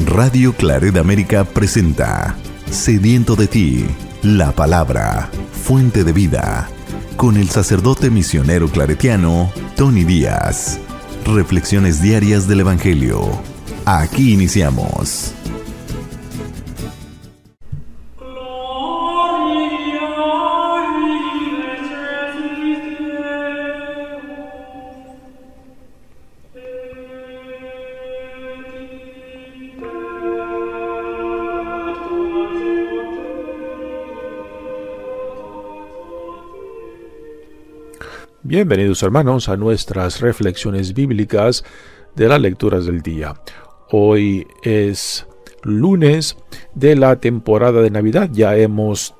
Radio Claret América presenta Sediento de ti, la palabra, fuente de vida, con el sacerdote misionero claretiano Tony Díaz. Reflexiones diarias del Evangelio. Aquí iniciamos. Bienvenidos hermanos a nuestras reflexiones bíblicas de las lecturas del día. Hoy es lunes de la temporada de Navidad. Ya hemos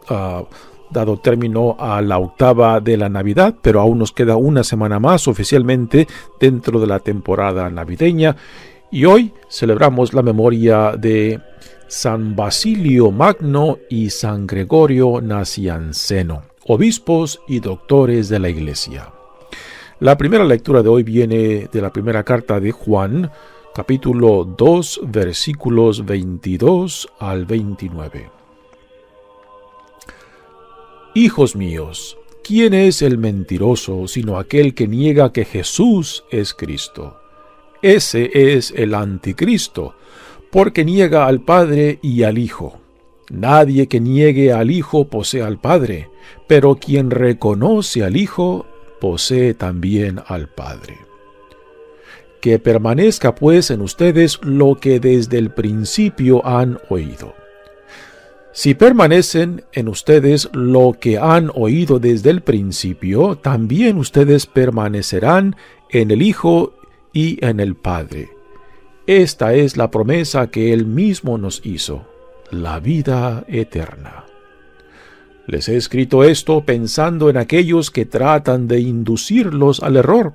dado término a la octava de la Navidad, pero aún nos queda una semana más oficialmente dentro de la temporada navideña. Y hoy celebramos la memoria de San Basilio Magno y San Gregorio Nacianceno, obispos y doctores de la Iglesia. La primera lectura de hoy viene de la primera carta de Juan, capítulo 2, versículos 22 al 29. Hijos míos, ¿quién es el mentiroso sino aquel que niega que Jesús es Cristo? Ese es el anticristo, porque niega al Padre y al Hijo. Nadie que niegue al Hijo posee al Padre, pero quien reconoce al Hijo posee también al Padre. Que permanezca pues en ustedes lo que desde el principio han oído. Si permanecen en ustedes lo que han oído desde el principio, también ustedes permanecerán en el Hijo y en el Padre. Esta es la promesa que Él mismo nos hizo, la vida eterna. Les he escrito esto pensando en aquellos que tratan de inducirlos al error.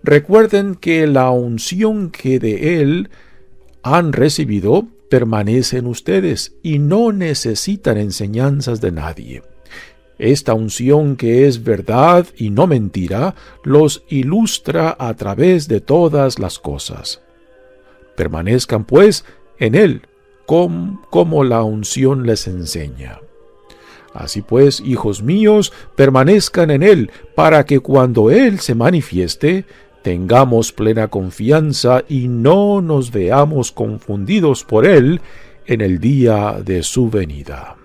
Recuerden que la unción que de Él han recibido permanece en ustedes y no necesitan enseñanzas de nadie. Esta unción, que es verdad y no mentira, los ilustra a través de todas las cosas. Permanezcan pues en Él, como la unción les enseña. Así pues, hijos míos, permanezcan en Él, para que cuando Él se manifieste, tengamos plena confianza y no nos veamos confundidos por Él en el día de su venida.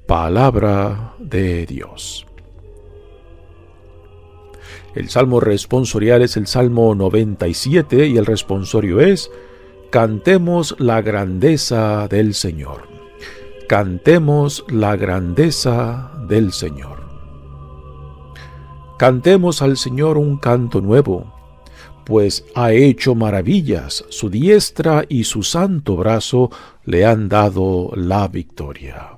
Palabra de Dios. El salmo responsorial es el Salmo 97 y el responsorio es: Cantemos la grandeza del Señor. Cantemos la grandeza del Señor. Cantemos al Señor un canto nuevo, pues ha hecho maravillas, su diestra y su santo brazo le han dado la victoria.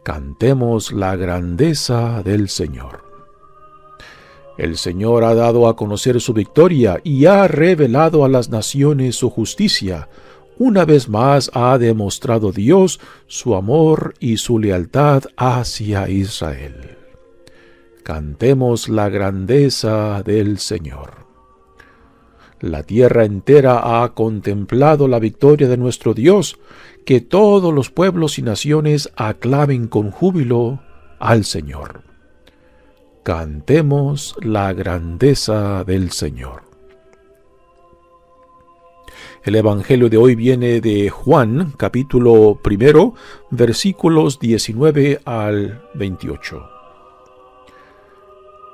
Cantemos la grandeza del Señor. El Señor ha dado a conocer su victoria y ha revelado a las naciones su justicia. Una vez más ha demostrado Dios su amor y su lealtad hacia Israel. Cantemos la grandeza del Señor. La tierra entera ha contemplado la victoria de nuestro Dios. Que todos los pueblos y naciones aclamen con júbilo al Señor. Cantemos la grandeza del Señor. El Evangelio de hoy viene de Juan, capítulo 1, versículos 19 al 28.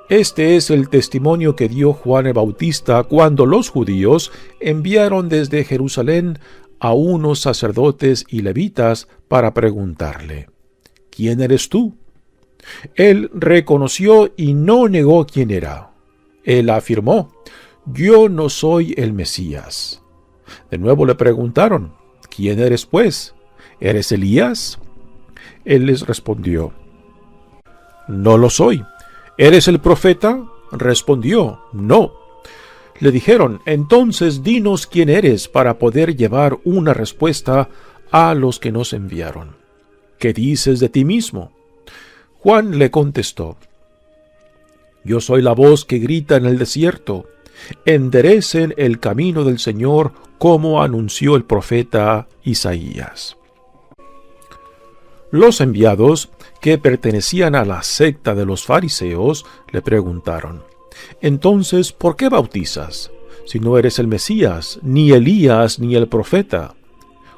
Este es el testimonio que dio Juan el Bautista cuando los judíos enviaron desde Jerusalén a unos sacerdotes y levitas para preguntarle: ¿Quién eres tú? Él reconoció y no negó quién era. Él afirmó: Yo no soy el Mesías. De nuevo le preguntaron: ¿Quién eres pues? ¿Eres Elías? Él les respondió: No lo soy. ¿Eres el profeta? Respondió: No. Le dijeron: Entonces dinos quién eres para poder llevar una respuesta a los que nos enviaron. ¿Qué dices de ti mismo? Juan le contestó: Yo soy la voz que grita en el desierto. enderecen el camino del Señor, como anunció el profeta Isaías. Los enviados, que pertenecían a la secta de los fariseos, le preguntaron: «Entonces, ¿por qué bautizas, si no eres el Mesías, ni Elías, ni el profeta?»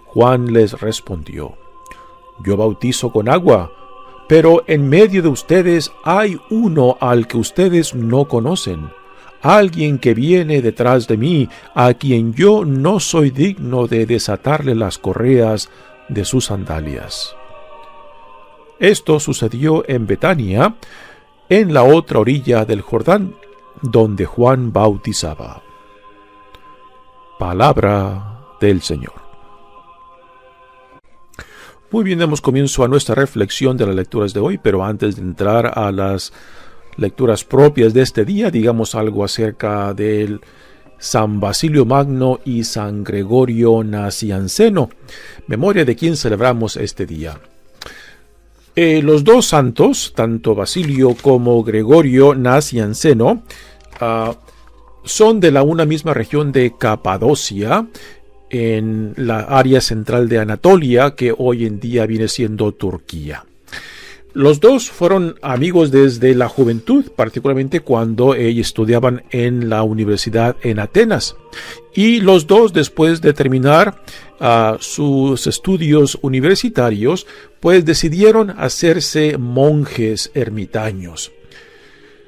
Juan les respondió: «Yo bautizo con agua, pero en medio de ustedes hay uno al que ustedes no conocen, alguien que viene detrás de mí, a quien yo no soy digno de desatarle las correas de sus sandalias». Esto sucedió en Betania, en la otra orilla del Jordán, donde Juan bautizaba. Palabra del Señor. Muy bien, damos comienzo a nuestra reflexión de las lecturas de hoy, pero antes de entrar a las lecturas propias de este día, digamos algo acerca del San Basilio Magno y San Gregorio Nacianceno, memoria de quien celebramos este día. Los dos santos, tanto Basilio como Gregorio Nacianceno, son de una misma región de Capadocia, en la área central de Anatolia, que hoy en día viene siendo Turquía. Los dos fueron amigos desde la juventud, particularmente cuando ellos estudiaban en la universidad en Atenas. Y los dos, después de terminar sus estudios universitarios, pues decidieron hacerse monjes ermitaños.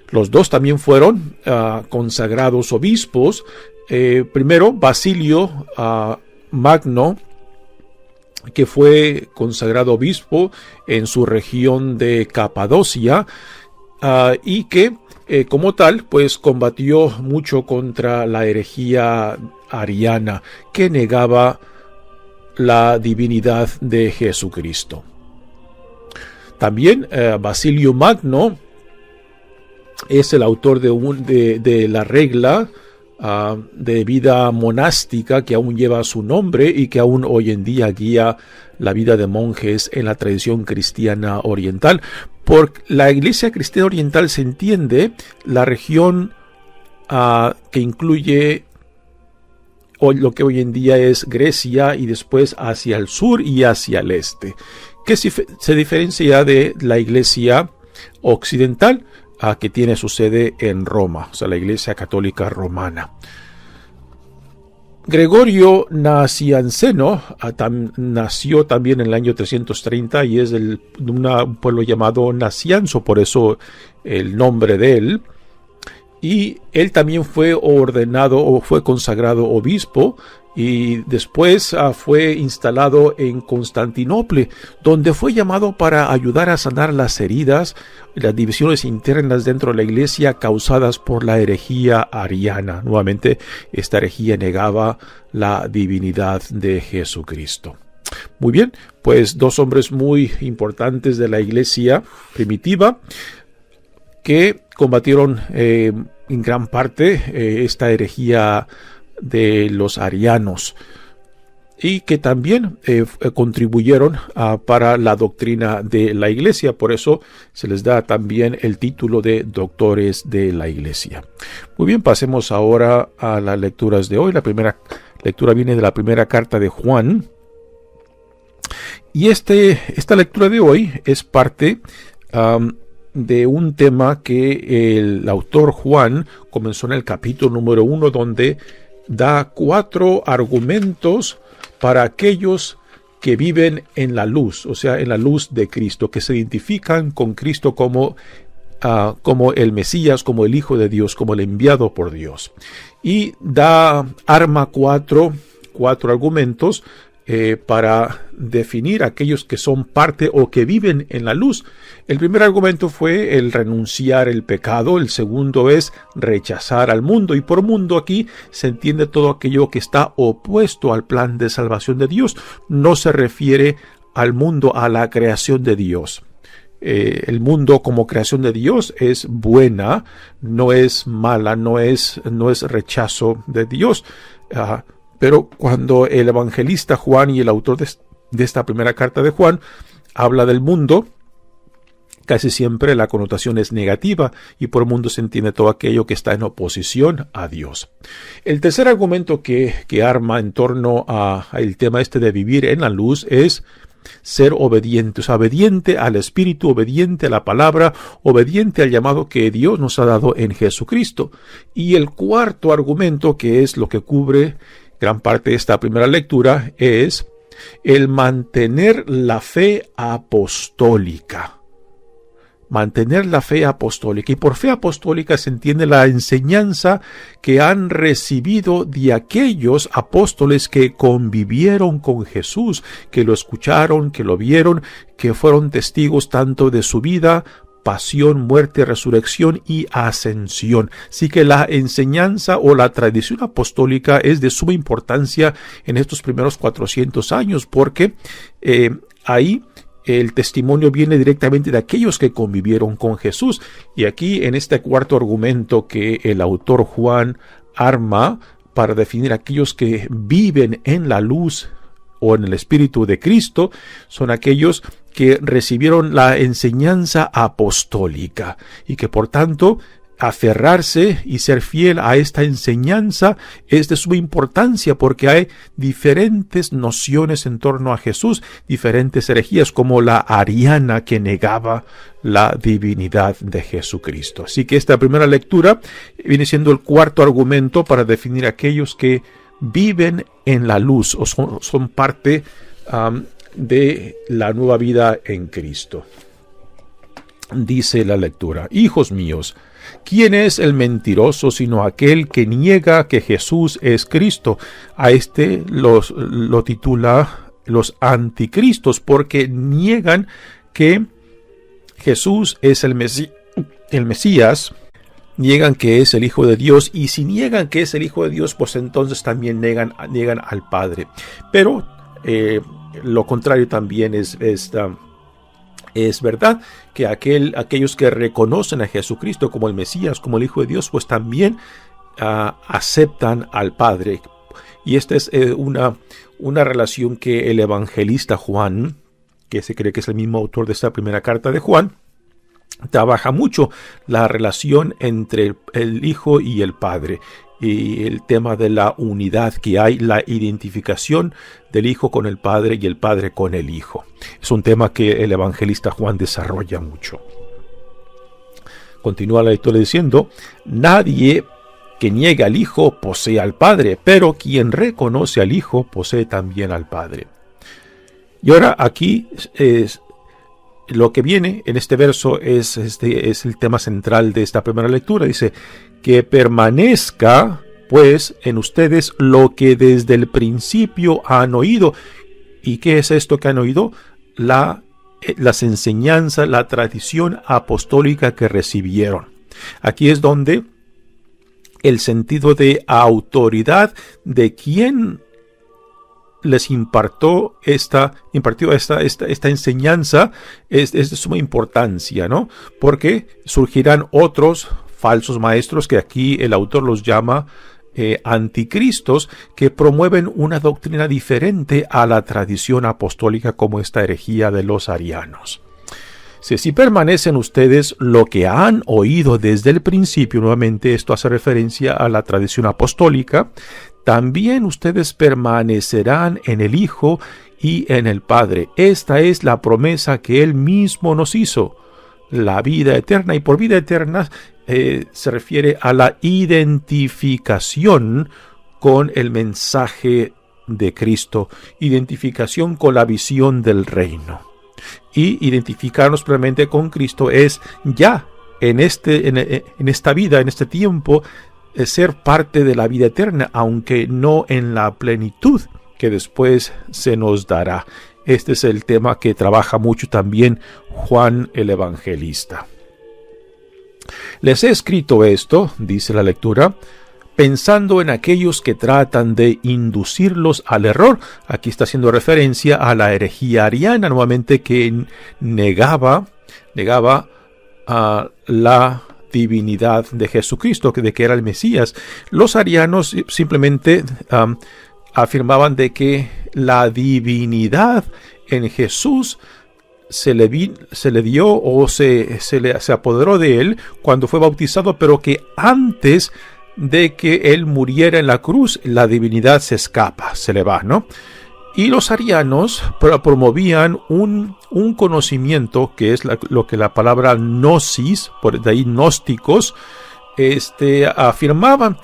Los dos también fueron consagrados obispos. Primero, Basilio Magno, que fue consagrado obispo en su región de Capadocia, y que como tal pues combatió mucho contra la herejía ariana, que negaba la divinidad de Jesucristo. También Basilio Magno es el autor de la regla de vida monástica que aún lleva su nombre y que aún hoy en día guía la vida de monjes en la tradición cristiana oriental. Por la Iglesia cristiana oriental se entiende la región que incluye lo que hoy en día es Grecia, y después hacia el sur y hacia el este, que se diferencia de la Iglesia occidental, que tiene su sede en Roma, o sea, la Iglesia Católica Romana. Gregorio Nacianceno nació también en el año 330 y es de un pueblo llamado Nacianzo, por eso el nombre de él. Y él también fue ordenado o fue consagrado obispo, y después fue instalado en Constantinopla, donde fue llamado para ayudar a sanar las heridas, las divisiones internas dentro de la iglesia causadas por la herejía ariana. Nuevamente, esta herejía negaba la divinidad de Jesucristo. Muy bien, pues dos hombres muy importantes de la iglesia primitiva que combatieron en gran parte esta herejía de los arianos, y que también contribuyeron para la doctrina de la iglesia. Por eso se les da también el título de doctores de la iglesia. Muy bien, pasemos ahora a las lecturas de hoy. La primera lectura viene de la primera carta de Juan, y esta lectura de hoy es parte de un tema que el autor Juan comenzó en el capítulo número 1, donde da 4 argumentos para aquellos que viven en la luz, o sea, en la luz de Cristo, que se identifican con Cristo como el Mesías, como el Hijo de Dios, como el enviado por Dios. Y arma 4 argumentos para definir a aquellos que son parte o que viven en la luz. El primer argumento fue el renunciar el pecado, el segundo es rechazar al mundo, y por mundo aquí se entiende todo aquello que está opuesto al plan de salvación de Dios. No se refiere al mundo, a la creación de Dios. El mundo como creación de Dios es buena, no es mala, no es rechazo de Dios. Pero cuando el evangelista Juan y el autor de esta primera carta de Juan habla del mundo, casi siempre la connotación es negativa y por mundo se entiende todo aquello que está en oposición a Dios. El tercer argumento que arma en torno al tema de vivir en la luz es ser obediente, o sea, obediente al Espíritu, obediente a la palabra, obediente al llamado que Dios nos ha dado en Jesucristo. Y el cuarto argumento, que es lo que cubre gran parte de esta primera lectura, es el mantener la fe apostólica. Mantener la fe apostólica. Y por fe apostólica se entiende la enseñanza que han recibido de aquellos apóstoles que convivieron con Jesús, que lo escucharon, que lo vieron, que fueron testigos tanto de su vida, pasión, muerte, resurrección y ascensión. Así que la enseñanza o la tradición apostólica es de suma importancia en estos primeros 400 años, porque ahí el testimonio viene directamente de aquellos que convivieron con Jesús. Y aquí, en este cuarto argumento que el autor Juan arma para definir aquellos que viven en la luz o en el Espíritu de Cristo, son aquellos que recibieron la enseñanza apostólica y que por tanto aferrarse y ser fiel a esta enseñanza es de suma importancia, porque hay diferentes nociones en torno a Jesús, diferentes herejías como la ariana que negaba la divinidad de Jesucristo. Así que esta primera lectura viene siendo el cuarto argumento para definir aquellos que viven en la luz o son parte de la nueva vida en Cristo. Dice la lectura: hijos míos, ¿quién es el mentiroso sino aquel que niega que Jesús es Cristo? A lo titula los anticristos, porque niegan que Jesús es el Mesías, niegan que es el Hijo de Dios, y si niegan que es el Hijo de Dios, pues entonces también niegan al Padre. Pero lo contrario también es verdad, que aquellos que reconocen a Jesucristo como el Mesías, como el Hijo de Dios, pues también aceptan al Padre. Y esta es una relación que el evangelista Juan, que se cree que es el mismo autor de esta primera carta de Juan, trabaja mucho la relación entre el Hijo y el Padre. Y el tema de la unidad que hay, la identificación del Hijo con el Padre y el Padre con el Hijo. Es un tema que el evangelista Juan desarrolla mucho. Continúa la lectura diciendo: nadie que niegue al Hijo posee al Padre, pero quien reconoce al Hijo posee también al Padre. Y ahora aquí lo que viene en este verso es el tema central de esta primera lectura. Dice: que permanezca pues en ustedes lo que desde el principio han oído. ¿Y qué es esto que han oído? Las enseñanzas, la tradición apostólica que recibieron. Aquí es donde el sentido de autoridad de quien les impartió esta enseñanza es de suma importancia, ¿no? Porque surgirán otros falsos maestros, que aquí el autor los llama anticristos, que promueven una doctrina diferente a la tradición apostólica, como esta herejía de los arianos. Si permanecen ustedes lo que han oído desde el principio, nuevamente esto hace referencia a la tradición apostólica, también ustedes permanecerán en el Hijo y en el Padre. Esta es la promesa que Él mismo nos hizo, la vida eterna. Y por vida eterna se refiere a la identificación con el mensaje de Cristo, identificación con la visión del reino. Y identificarnos plenamente con Cristo es ya en esta vida, en este tiempo, ser parte de la vida eterna, aunque no en la plenitud que después se nos dará. Este es el tema que trabaja mucho también Juan el Evangelista. Les he escrito esto, dice la lectura, pensando en aquellos que tratan de inducirlos al error. Aquí está haciendo referencia a la herejía ariana, nuevamente, que negaba a la divinidad de Jesucristo, de que era el Mesías. Los arianos simplemente afirmaban de que la divinidad en Jesús se le dio o se apoderó de él cuando fue bautizado, pero que antes de que él muriera en la cruz, la divinidad se escapa, se le va, ¿no? Y los arianos promovían un conocimiento que es lo que la palabra gnosis, por de ahí gnósticos, afirmaban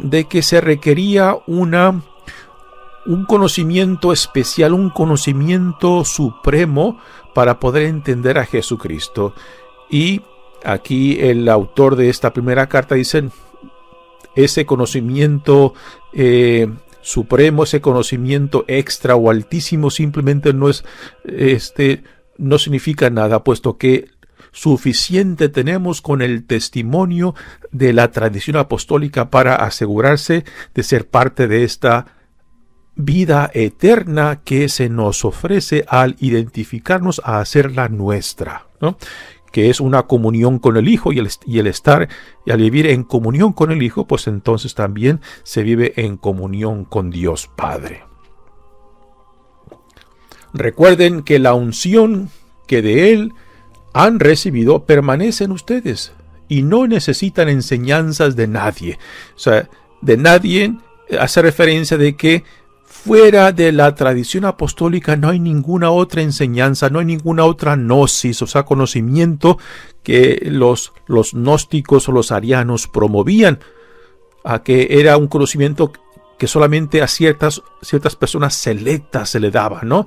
de que se requería un conocimiento especial, un conocimiento supremo para poder entender a Jesucristo. Y aquí el autor de esta primera carta dice, ese conocimiento supremo, ese conocimiento extra o altísimo simplemente no significa nada, puesto que suficiente tenemos con el testimonio de la tradición apostólica para asegurarse de ser parte de esta vida eterna que se nos ofrece al identificarnos a hacerla nuestra, ¿no? Que es una comunión con el Hijo, y al estar y al vivir en comunión con el Hijo, pues entonces también se vive en comunión con Dios Padre. Recuerden que la unción que de Él han recibido permanece en ustedes y no necesitan enseñanzas de nadie. O sea, de nadie hace referencia de que fuera de la tradición apostólica no hay ninguna otra enseñanza, no hay ninguna otra gnosis, o sea, conocimiento que los gnósticos o los arianos promovían, a que era un conocimiento que solamente a ciertas personas selectas se le daba, ¿no?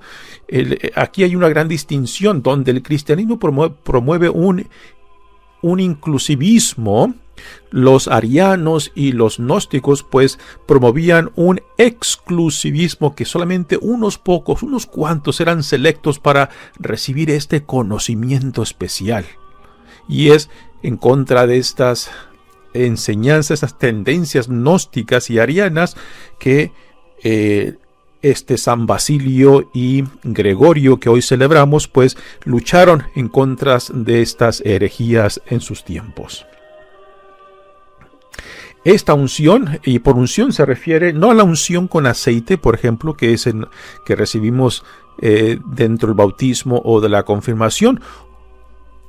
Aquí hay una gran distinción donde el cristianismo promueve un inclusivismo. Los arianos y los gnósticos pues promovían un exclusivismo, que solamente unos pocos, unos cuantos eran selectos para recibir este conocimiento especial. Y es en contra de estas enseñanzas, estas tendencias gnósticas y arianas que San Basilio y Gregorio, que hoy celebramos, pues lucharon en contra de estas herejías en sus tiempos. Esta unción, y por unción se refiere no a la unción con aceite, por ejemplo, que es que recibimos dentro del bautismo o de la confirmación.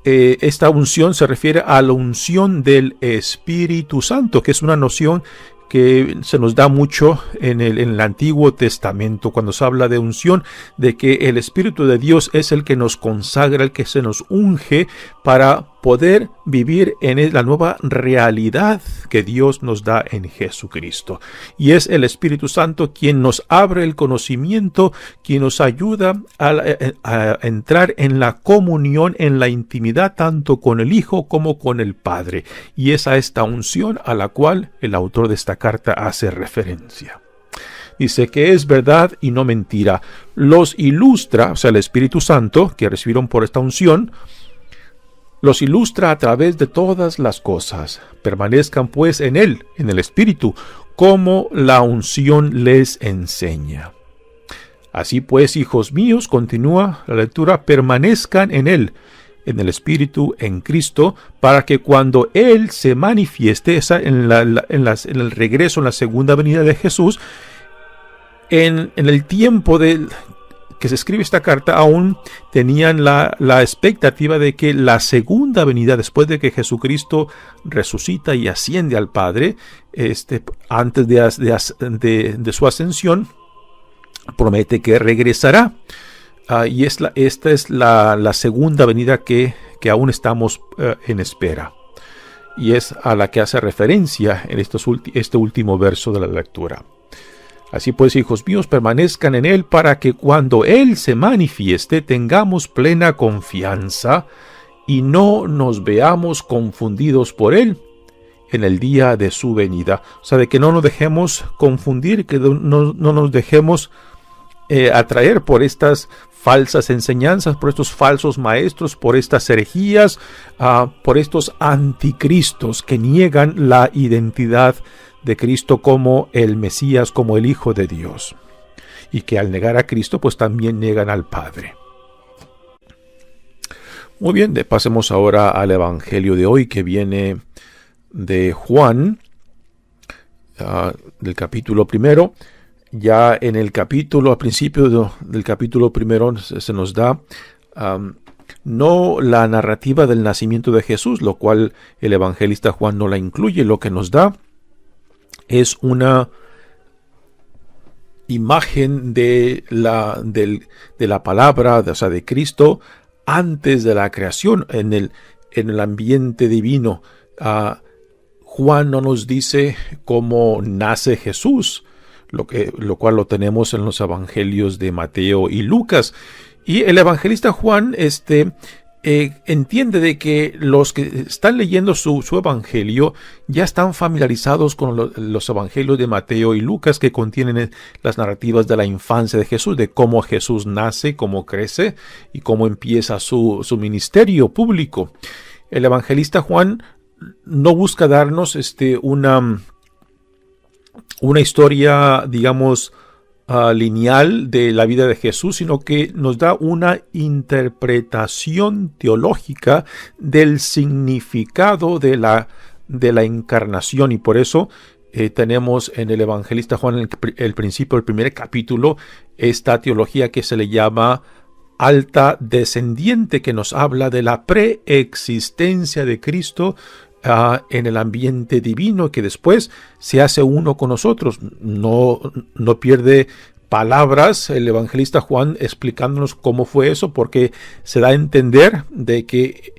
Esta unción se refiere a la unción del Espíritu Santo, que es una noción que se nos da mucho en el Antiguo Testamento, cuando se habla de unción, de que el Espíritu de Dios es el que nos consagra, el que se nos unge para poder vivir en la nueva realidad que Dios nos da en Jesucristo. Y es el Espíritu Santo quien nos abre el conocimiento, quien nos ayuda a entrar en la comunión, en la intimidad, tanto con el Hijo como con el Padre. Y es a esta unción a la cual el autor de esta carta hace referencia. Dice que es verdad y no mentira. Los ilustra, o sea, el Espíritu Santo que recibieron por esta unción, los ilustra a través de todas las cosas. Permanezcan pues en Él, en el Espíritu, como la unción les enseña. Así pues, hijos míos, continúa la lectura, permanezcan en Él, en el Espíritu, en Cristo, para que cuando Él se manifieste, en el regreso, en la segunda venida de Jesús, en el tiempo que se escribe esta carta, aún tenían la expectativa de que la segunda venida, después de que Jesucristo resucita y asciende al Padre, antes de su ascensión, promete que regresará. Y esta es la segunda venida que aún estamos en espera. Y es a la que hace referencia en este último verso de la lectura. Así pues, hijos míos, permanezcan en Él para que cuando Él se manifieste tengamos plena confianza y no nos veamos confundidos por Él en el día de su venida. O sea, de que no nos dejemos confundir, que no nos dejemos atraer por estas falsas enseñanzas, por estos falsos maestros, por estas herejías, por estos anticristos que niegan la identidad de Cristo como el Mesías, como el Hijo de Dios, y que al negar a Cristo pues también niegan al Padre. Muy bien, pasemos ahora al Evangelio de hoy, que viene de Juan, del capítulo 1. Ya en el capítulo, al principio del capítulo 1, se nos da no la narrativa del nacimiento de Jesús, lo cual el evangelista Juan no la incluye. Lo que nos da es una imagen de la palabra, o sea, de Cristo antes de la creación, en el ambiente divino. Juan no nos dice cómo nace Jesús, lo cual lo tenemos en los evangelios de Mateo y Lucas. Y el evangelista Juan entiende de que los que están leyendo su evangelio ya están familiarizados con los evangelios de Mateo y Lucas, que contienen las narrativas de la infancia de Jesús, de cómo Jesús nace, cómo crece y cómo empieza su ministerio público. El evangelista Juan no busca darnos una historia, digamos, lineal de la vida de Jesús, sino que nos da una interpretación teológica del significado de la encarnación. Y por eso tenemos en el evangelista Juan, el principio del primer capítulo, esta teología que se le llama alta descendiente, que nos habla de la preexistencia de Cristo en el ambiente divino, que después se hace uno con nosotros. No pierde palabras el evangelista Juan explicándonos cómo fue eso, porque se da a entender de que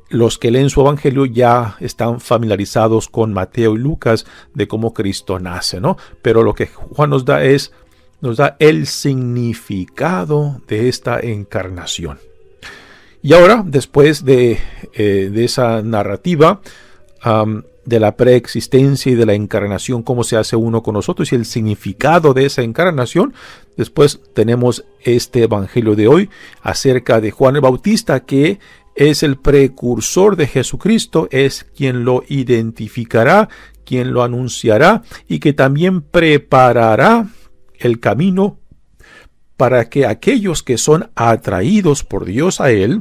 los que leen su evangelio ya están familiarizados con Mateo y Lucas de cómo Cristo nace, ¿no? Pero lo que Juan nos da el significado de esta encarnación. Y ahora, después de esa narrativa de la preexistencia y de la encarnación, cómo se hace uno con nosotros y el significado de esa encarnación, después tenemos este evangelio de hoy acerca de Juan el Bautista, que es el precursor de Jesucristo, es quien lo identificará, quien lo anunciará y que también preparará el camino para que aquellos que son atraídos por Dios a él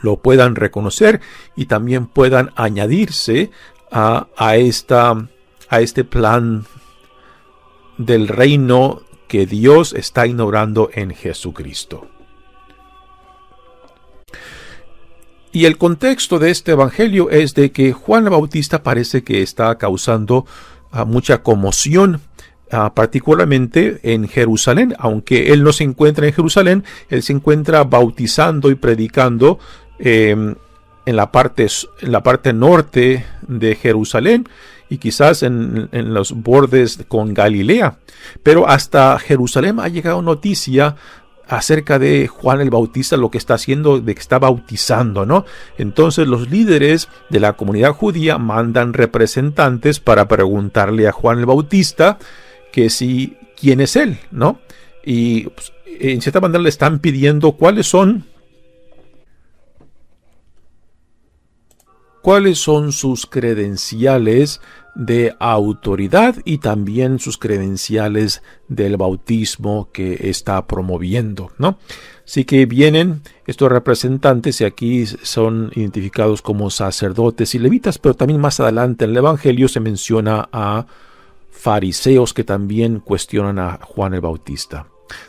lo puedan reconocer y también puedan añadirse a este plan del reino que Dios está inaugurando en Jesucristo. Y el contexto de este evangelio es de que Juan el Bautista parece que está causando mucha conmoción, particularmente en Jerusalén. Aunque él no se encuentra en Jerusalén, él se encuentra bautizando y predicando en la parte norte de Jerusalén y quizás en los bordes con Galilea. Pero hasta Jerusalén ha llegado noticia acerca de Juan el Bautista, lo que está haciendo, de que está bautizando, ¿no? Entonces los líderes de la comunidad judía mandan representantes para preguntarle a Juan el Bautista que si quién es él, ¿no? Y pues, en cierta manera le están pidiendo cuáles son sus credenciales de autoridad y también sus credenciales del bautismo que está promoviendo, ¿no? Así que vienen estos representantes y aquí son identificados como sacerdotes y levitas, pero también más adelante en el evangelio se menciona a fariseos que también cuestionan a Juan el Bautista.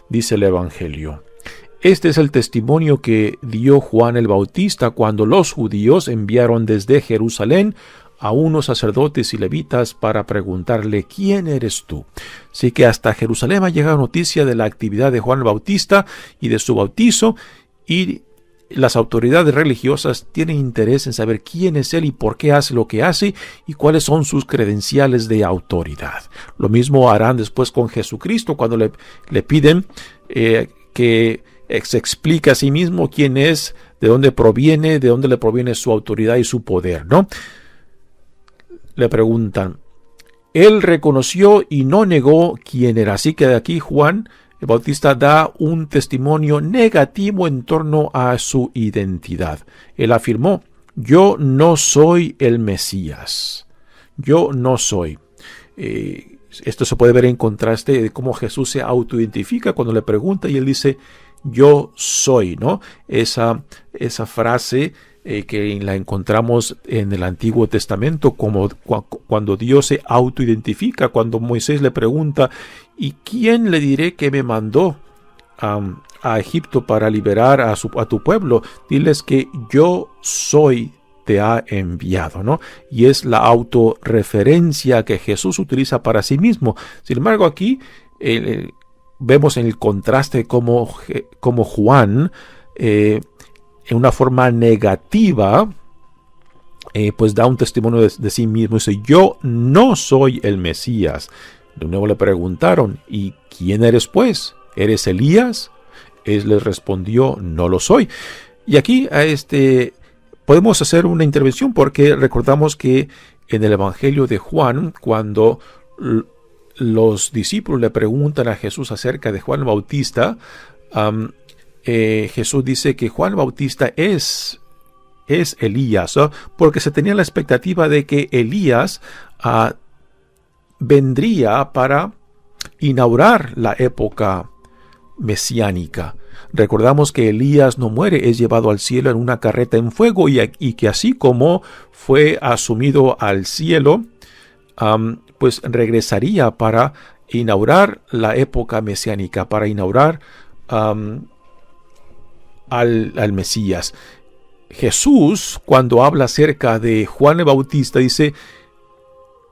Dice el evangelio: este es el testimonio que dio Juan el Bautista cuando los judíos enviaron desde Jerusalén a unos sacerdotes y levitas para preguntarle: ¿quién eres tú? Así que hasta Jerusalén ha llegado noticia de la actividad de Juan el Bautista y de su bautizo, y las autoridades religiosas tienen interés en saber quién es él y por qué hace lo que hace y cuáles son sus credenciales de autoridad. Lo mismo harán después con Jesucristo cuando le piden que se explique a sí mismo quién es, de dónde le proviene su autoridad y su poder, ¿no? Le preguntan. Él reconoció y no negó quién era. Así que de aquí Juan el Bautista da un testimonio negativo en torno a su identidad. Él afirmó: yo no soy el Mesías. Yo no soy. Esto se puede ver en contraste de cómo Jesús se autoidentifica cuando le pregunta y él dice: yo soy, ¿no? Esa frase que la encontramos en el Antiguo Testamento, como cuando Dios se autoidentifica, cuando Moisés le pregunta: ¿y quién le diré que me mandó? a Egipto para liberar a tu pueblo, diles que yo soy te ha enviado, ¿no? Y es la autorreferencia que Jesús utiliza para sí mismo. Sin embargo, aquí vemos en el contraste como Juan, en una forma negativa, pues da un testimonio de sí mismo. Dice, yo no soy el Mesías. De nuevo le preguntaron, ¿y quién eres pues? ¿Eres Elías? Él les respondió, no lo soy. Y aquí podemos hacer una intervención porque recordamos que en el Evangelio de Juan, cuando los discípulos le preguntan a Jesús acerca de Juan el Bautista, Jesús dice que Juan el Bautista es Elías, ¿no? Porque se tenía la expectativa de que Elías vendría para inaugurar la época mesiánica. Recordamos que Elías no muere, es llevado al cielo en una carreta en fuego y que así como fue asumido al cielo, pues regresaría para inaugurar la época mesiánica, para inaugurar al Mesías. Jesús, cuando habla acerca de Juan el Bautista, dice,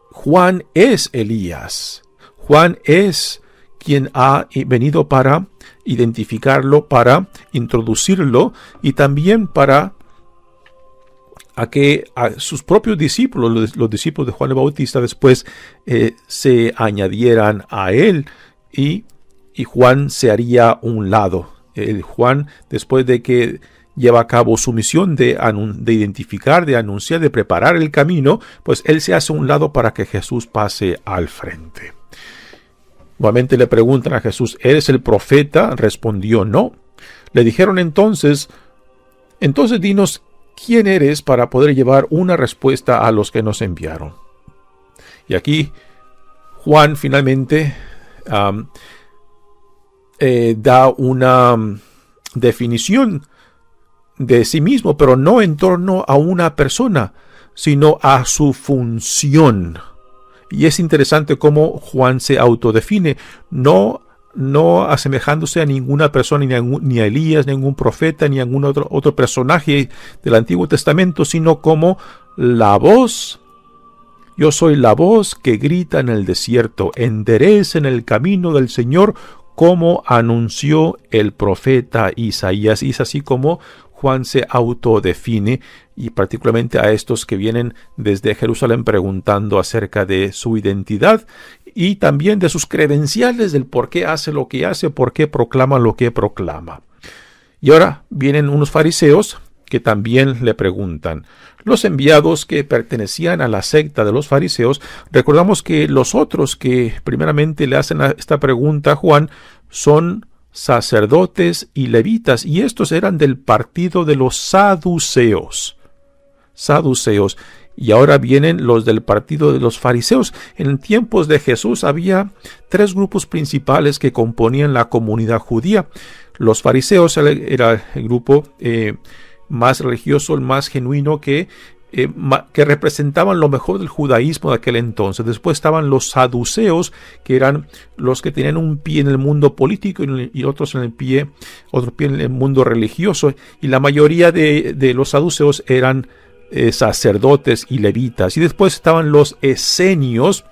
Juan es Elías. Juan es quien ha venido para identificarlo, para introducirlo y también para que a sus propios discípulos, los discípulos de Juan el Bautista, después se añadieran a él y Juan se haría un lado. Juan, después de que lleva a cabo su misión de identificar, de anunciar, de preparar el camino, pues él se hace un lado para que Jesús pase al frente. Nuevamente le preguntan a Jesús, ¿eres el profeta? Respondió, no. Le dijeron entonces dinos quién eres para poder llevar una respuesta a los que nos enviaron. Y aquí Juan finalmente da una definición de sí mismo, pero no en torno a una persona, sino a su función. Y es interesante cómo Juan se autodefine, no asemejándose a ninguna persona, ni a Elías, ni a ningún profeta, ni a ningún otro personaje del Antiguo Testamento, sino como la voz. Yo soy la voz que grita en el desierto, enderecen el camino del Señor, como anunció el profeta Isaías. Y es así como Juan se autodefine, y particularmente a estos que vienen desde Jerusalén preguntando acerca de su identidad y también de sus credenciales, del por qué hace lo que hace, por qué proclama lo que proclama. Y ahora vienen unos fariseos que también le preguntan. Los enviados que pertenecían a la secta de los fariseos, recordamos que los otros que primeramente le hacen esta pregunta a Juan son sacerdotes y levitas, y estos eran del partido de los saduceos. Y ahora vienen los del partido de los fariseos. En tiempos de Jesús había tres grupos principales que componían la comunidad judía. Los fariseos era el grupo más religioso, el más genuino, que representaban lo mejor del judaísmo de aquel entonces. Después estaban los saduceos, que eran los que tenían un pie en el mundo político y otro pie en el mundo religioso. Y la mayoría de los saduceos eran sacerdotes y levitas. Y después estaban los esenios.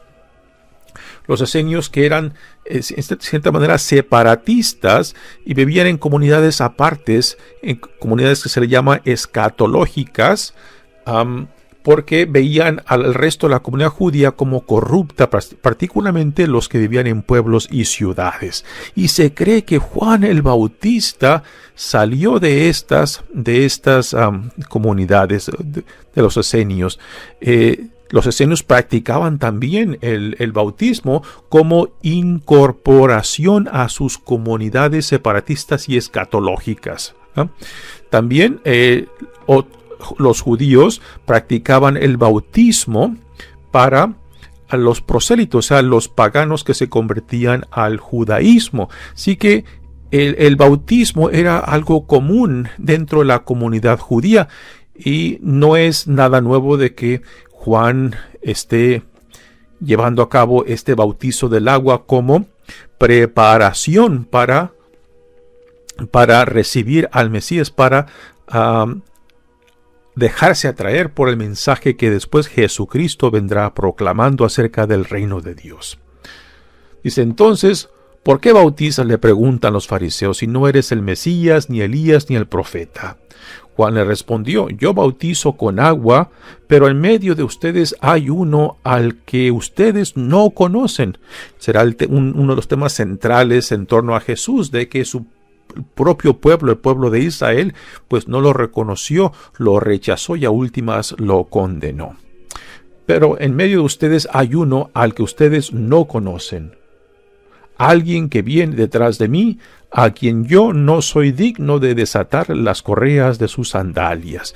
Los esenios, que eran de cierta manera separatistas y vivían en comunidades apartes, en comunidades que se le llama escatológicas, porque veían al resto de la comunidad judía como corrupta, particularmente los que vivían en pueblos y ciudades. Y se cree que Juan el Bautista salió de estas comunidades de los esenios. Los esenios practicaban también el bautismo como incorporación a sus comunidades separatistas y escatológicas. También los judíos practicaban el bautismo para los prosélitos, o sea, los paganos que se convertían al judaísmo. Así que el bautismo era algo común dentro de la comunidad judía, y no es nada nuevo de que Juan esté llevando a cabo este bautizo del agua como preparación para para recibir al Mesías, para dejarse atraer por el mensaje que después Jesucristo vendrá proclamando acerca del reino de Dios. Dice entonces, ¿por qué bautizas?, le preguntan los fariseos, si no eres el Mesías, ni Elías, ni el profeta. Juan le respondió, yo bautizo con agua, pero en medio de ustedes hay uno al que ustedes no conocen. Será uno de los temas centrales en torno a Jesús, de que su propio pueblo, el pueblo de Israel, pues no lo reconoció, lo rechazó y a últimas lo condenó. Pero en medio de ustedes hay uno al que ustedes no conocen. Alguien que viene detrás de mí, a quien yo no soy digno de desatar las correas de sus sandalias.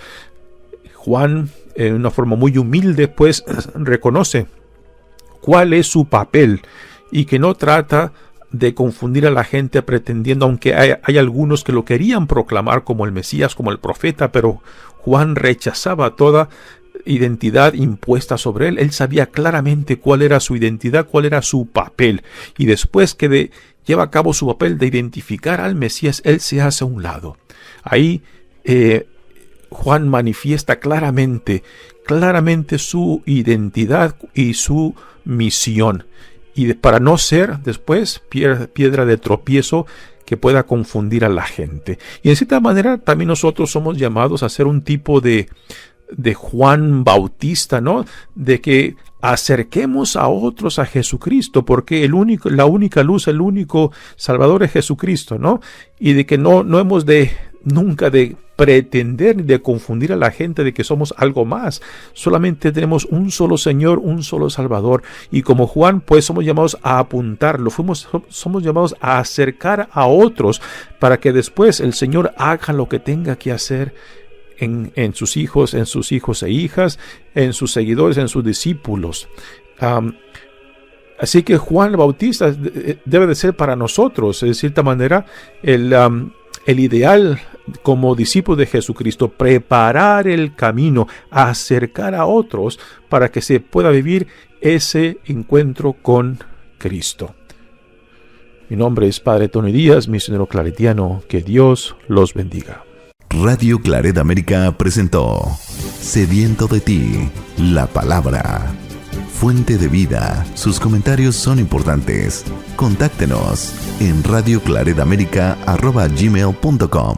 Juan, en una forma muy humilde, pues reconoce cuál es su papel y que no trata de confundir a la gente pretendiendo, aunque hay algunos que lo querían proclamar como el Mesías, como el profeta, pero Juan rechazaba toda identidad impuesta sobre él. Él sabía claramente cuál era su identidad, cuál era su papel, y después que lleva a cabo su papel de identificar al Mesías, él se hace a un lado. Ahí Juan manifiesta claramente su identidad y su misión, y para no ser después piedra de tropiezo que pueda confundir a la gente. Y en cierta manera también nosotros somos llamados a ser un tipo de Juan Bautista, ¿no? De que acerquemos a otros a Jesucristo, porque la única luz, el único Salvador es Jesucristo, ¿no? Y de que no hemos nunca de pretender ni de confundir a la gente de que somos algo más. Solamente tenemos un solo Señor, un solo Salvador, y como Juan, pues somos llamados a apuntarlo, somos llamados a acercar a otros para que después el Señor haga lo que tenga que hacer en sus hijos e hijas, en sus seguidores, en sus discípulos. Así que Juan el Bautista debe de ser para nosotros, de cierta manera, el ideal como discípulo de Jesucristo, preparar el camino, acercar a otros para que se pueda vivir ese encuentro con Cristo. Mi nombre es Padre Tony Díaz, misionero claretiano. Que Dios los bendiga. Radio Claret América presentó Sediento de ti, la palabra. Fuente de vida. Sus comentarios son importantes. Contáctenos en radioclaretamerica@gmail.com.